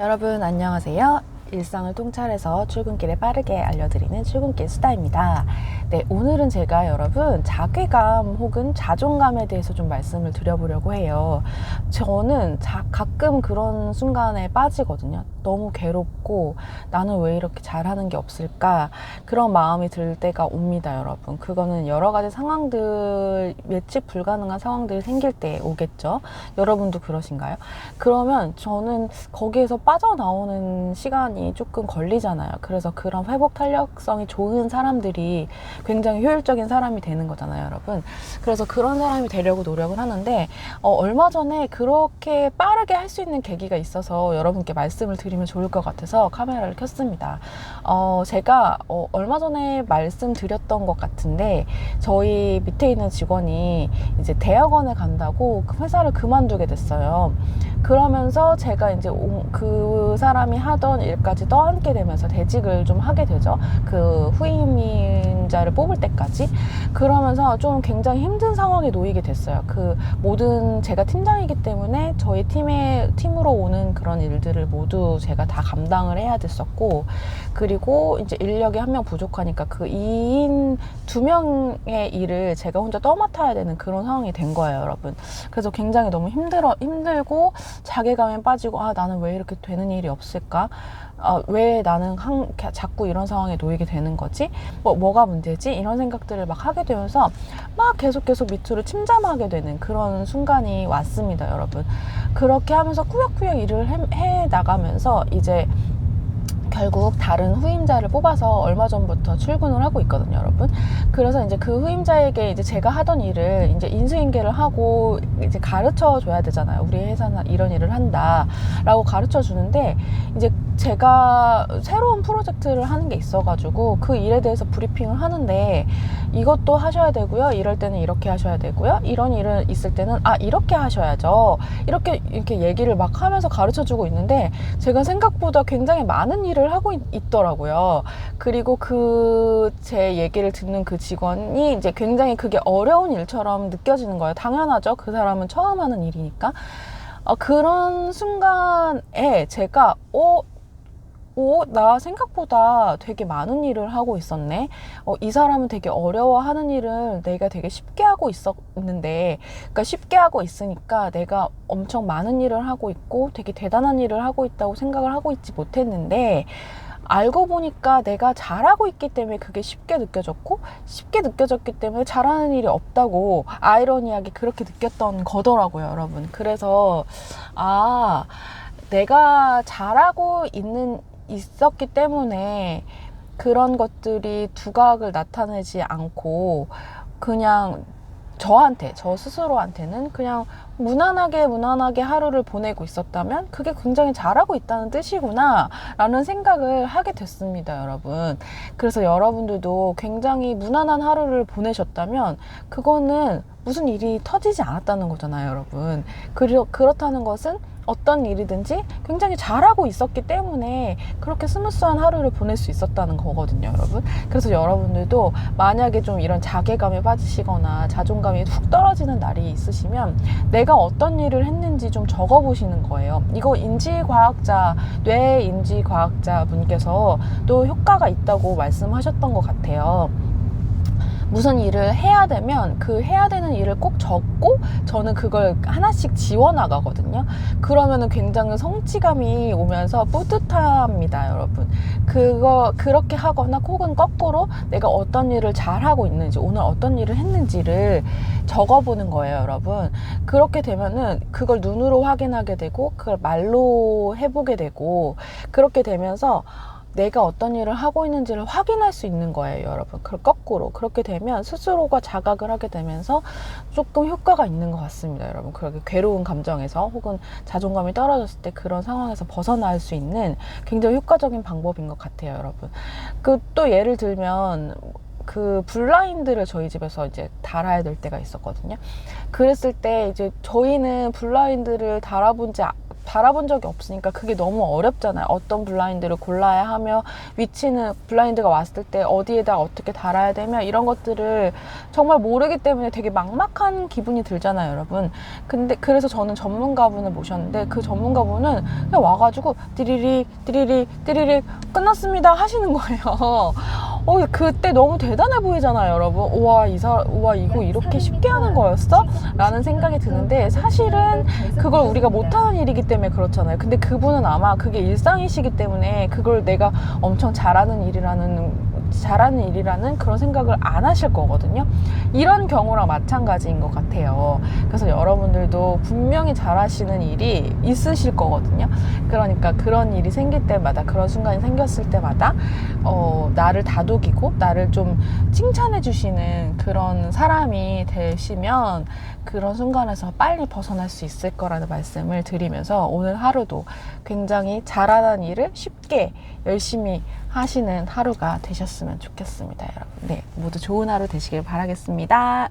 여러분 안녕하세요. 일상을 통찰해서 출근길에 빠르게 알려드리는 출근길 수다입니다. 네, 오늘은 제가 여러분 자괴감 혹은 자존감에 대해서 좀 말씀을 드려보려고 해요. 저는 가끔 그런 순간에 빠지거든요. 너무 괴롭고 나는 왜 이렇게 잘하는 게 없을까, 그런 마음이 들 때가 옵니다. 여러분, 그거는 여러 가지 상황들, 예측 불가능한 상황들이 생길 때 오겠죠. 여러분도 그러신가요? 그러면 저는 거기에서 빠져나오는 시간이 조금 걸리잖아요. 그래서 그런 회복 탄력성이 좋은 사람들이 굉장히 효율적인 사람이 되는 거잖아요, 여러분. 그래서 그런 사람이 되려고 노력을 하는데 얼마 전에 그렇게 빠르게 할 수 있는 계기가 있어서 여러분께 말씀을 드리면 좋을 것 같아서 카메라를 켰습니다. 제가 얼마 전에 말씀드렸던 것 같은데, 저희 밑에 있는 직원이 이제 대학원에 간다고 회사를 그만두게 됐어요. 그러면서 제가 이제 그 사람이 하던 일까지 떠안게 되면서 대직을 좀 하게 되죠. 그 후임자를 뽑을 때까지. 그러면서 좀 굉장히 힘든 상황에 놓이게 됐어요. 그 모든, 제가 팀장이기 때문에 저희 팀으로 오는 그런 일들을 모두 제가 다 감당을 해야 됐었고, 그리고 이제 인력이 한 명 부족하니까 그 2인 2명의 일을 제가 혼자 떠맡아야 되는 그런 상황이 된 거예요, 여러분. 그래서 굉장히 너무 힘들고 자괴감에 빠지고, 나는 왜 이렇게 되는 일이 없을까? 왜 나는 자꾸 이런 상황에 놓이게 되는 거지? 뭐가 문제지? 이런 생각들을 막 하게 되면서 막 계속 밑으로 침잠하게 되는 그런 순간이 왔습니다, 여러분. 그렇게 하면서 꾸역꾸역 일을 해 나가면서 이제 결국 다른 후임자를 뽑아서 얼마 전부터 출근을 하고 있거든요, 여러분. 그래서 이제 그 후임자에게 이제 제가 하던 일을 이제 인수인계를 하고 이제 가르쳐 줘야 되잖아요. 우리 회사는 이런 일을 한다라고 가르쳐 주는데, 이제 제가 새로운 프로젝트를 하는 게 있어가지고 그 일에 대해서 브리핑을 하는데, 이것도 하셔야 되고요, 이럴 때는 이렇게 하셔야 되고요, 이런 일은 있을 때는 이렇게 하셔야죠, 이렇게 얘기를 막 하면서 가르쳐 주고 있는데, 제가 생각보다 굉장히 많은 일을 하고 있더라고요. 그리고 제 얘기를 듣는 그 직원이 이제 굉장히 그게 어려운 일처럼 느껴지는 거예요. 당연하죠. 그 사람은 처음 하는 일이니까. 그런 순간에 제가 나 생각보다 되게 많은 일을 하고 있었네. 이 사람은 되게 어려워하는 일을 내가 되게 쉽게 하고 있었는데, 그러니까 쉽게 하고 있으니까 내가 엄청 많은 일을 하고 있고 되게 대단한 일을 하고 있다고 생각을 하고 있지 못했는데, 알고 보니까 내가 잘하고 있기 때문에 그게 쉽게 느껴졌고, 쉽게 느껴졌기 때문에 잘하는 일이 없다고 아이러니하게 그렇게 느꼈던 거더라고요, 여러분. 그래서 내가 잘하고 있었기 때문에 그런 것들이 두각을 나타내지 않고, 그냥 저 스스로한테는 그냥 무난하게 하루를 보내고 있었다면 그게 굉장히 잘하고 있다는 뜻이구나 라는 생각을 하게 됐습니다, 여러분. 그래서 여러분들도 굉장히 무난한 하루를 보내셨다면 그거는 무슨 일이 터지지 않았다는 거잖아요, 여러분. 그렇다는 것은 어떤 일이든지 굉장히 잘하고 있었기 때문에 그렇게 스무스한 하루를 보낼 수 있었다는 거거든요, 여러분. 그래서 여러분들도 만약에 좀 이런 자괴감에 빠지시거나 자존감이 훅 떨어지는 날이 있으시면 내가 어떤 일을 했는지 좀 적어보시는 거예요. 이거 뇌 인지과학자 분께서 또 효과가 있다고 말씀하셨던 것 같아요. 무슨 일을 해야 되면 그 해야 되는 일을 꼭 적고 저는 그걸 하나씩 지워나가거든요. 그러면은 굉장히 성취감이 오면서 뿌듯합니다, 여러분. 그렇게 하거나 혹은 거꾸로 내가 어떤 일을 잘하고 있는지, 오늘 어떤 일을 했는지를 적어보는 거예요, 여러분. 그렇게 되면은 그걸 눈으로 확인하게 되고 그걸 말로 해보게 되고, 그렇게 되면서 내가 어떤 일을 하고 있는지를 확인할 수 있는 거예요, 여러분. 거꾸로 그렇게 되면 스스로가 자각을 하게 되면서 조금 효과가 있는 것 같습니다, 여러분. 그렇게 괴로운 감정에서 혹은 자존감이 떨어졌을 때 그런 상황에서 벗어날 수 있는 굉장히 효과적인 방법인 것 같아요, 여러분. 또 예를 들면 그 블라인드를 저희 집에서 이제 달아야 될 때가 있었거든요. 그랬을 때 이제 저희는 블라인드를 바라본 적이 없으니까 그게 너무 어렵잖아요. 어떤 블라인드를 골라야 하며, 위치는 블라인드가 왔을 때 어디에다 어떻게 달아야 되며, 이런 것들을 정말 모르기 때문에 되게 막막한 기분이 들잖아요, 여러분. 근데 그래서 저는 전문가분을 모셨는데, 그 전문가분은 그냥 와가지고 띠리릭 끝났습니다 하시는 거예요. 그때 너무 대단해 보이잖아요, 여러분. 우와, 이거 이렇게 쉽게 하는 거였어? 라는 생각이 드는데, 사실은 그걸 우리가 못하는 일이기 때문에 그렇잖아요. 근데 그분은 아마 그게 일상이시기 때문에 그걸 내가 엄청 잘하는 일이라는 그런 생각을 안 하실 거거든요. 이런 경우랑 마찬가지인 것 같아요. 그래서 여러분들도 분명히 잘하시는 일이 있으실 거거든요. 그러니까 그런 일이 생길 때마다, 그런 순간이 생겼을 때마다 나를 다독이고 나를 좀 칭찬해 주시는 그런 사람이 되시면 그런 순간에서 빨리 벗어날 수 있을 거라는 말씀을 드리면서, 오늘 하루도 굉장히 잘하는 일을 쉽게 열심히 하시는 하루가 되셨으면 좋겠습니다, 여러분. 네, 모두 좋은 하루 되시길 바라겠습니다.